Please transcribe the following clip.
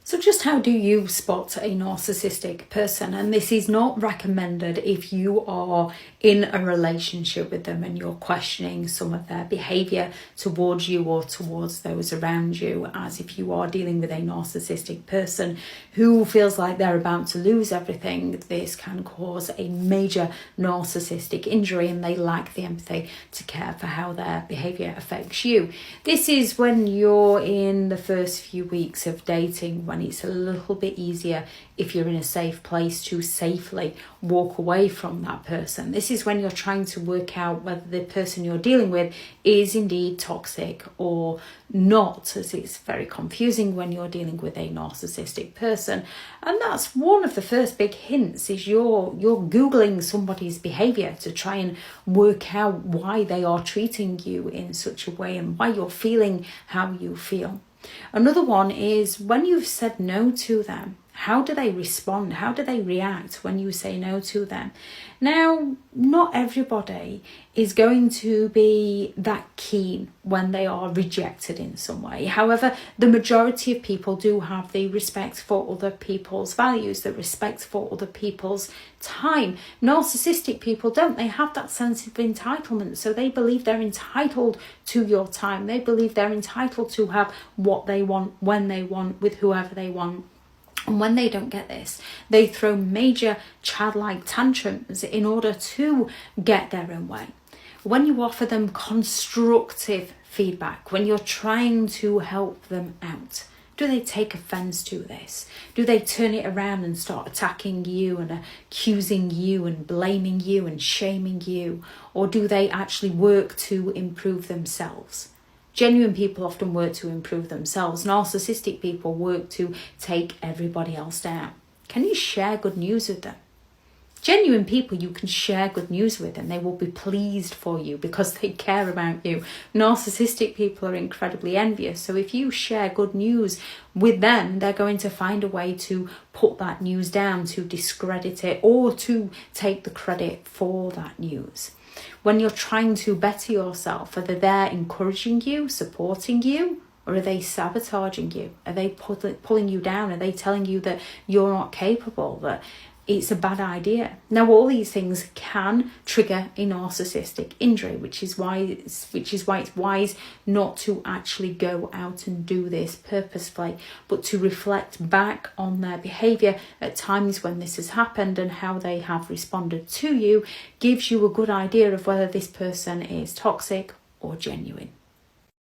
So just how do you spot a narcissistic person? And this is not recommended if you are in a relationship with them and you're questioning some of their behaviour towards you or towards those around you, as if you are dealing with a narcissistic person who feels like they're about to lose everything. This can cause a major narcissistic injury and they lack the empathy to care for how their behaviour affects you. This is when you're in the first few weeks of dating, when it's a little bit easier if you're in a safe place to safely walk away from that person. This is when you're trying to work out whether the person you're dealing with is indeed toxic or not, as it's very confusing when you're dealing with a narcissistic person. And that's one of the first big hints, is you're Googling somebody's behaviour to try and work out why they are treating you in such a way and why you're feeling how you feel. Another one is when you've said no to them. How do they respond? How do they react when you say no to them? Now, not everybody is going to be that keen when they are rejected in some way. However, the majority of people do have the respect for other people's values, the respect for other people's time. Narcissistic people don't. They have that sense of entitlement. So they believe they're entitled to your time. They believe they're entitled to have what they want, when they want, with whoever they want. And when they don't get this, they throw major childlike tantrums in order to get their own way. When you offer them constructive feedback, when you're trying to help them out, do they take offence to this? Do they turn it around and start attacking you and accusing you and blaming you and shaming you? Or do they actually work to improve themselves? Genuine people often work to improve themselves. Narcissistic people work to take everybody else down. Can you share good news with them? Genuine people you can share good news with and they will be pleased for you because they care about you. Narcissistic people are incredibly envious. So if you share good news with them, they're going to find a way to put that news down, to discredit it, or to take the credit for that news. When you're trying to better yourself, are they there encouraging you, supporting you, or are they sabotaging you? Are they pulling you down? Are they telling you that you're not capable, that it's a bad idea? Now, all these things can trigger a narcissistic injury, which is why it's wise not to actually go out and do this purposefully, but to reflect back on their behaviour at times when this has happened and how they have responded to you gives you a good idea of whether this person is toxic or genuine.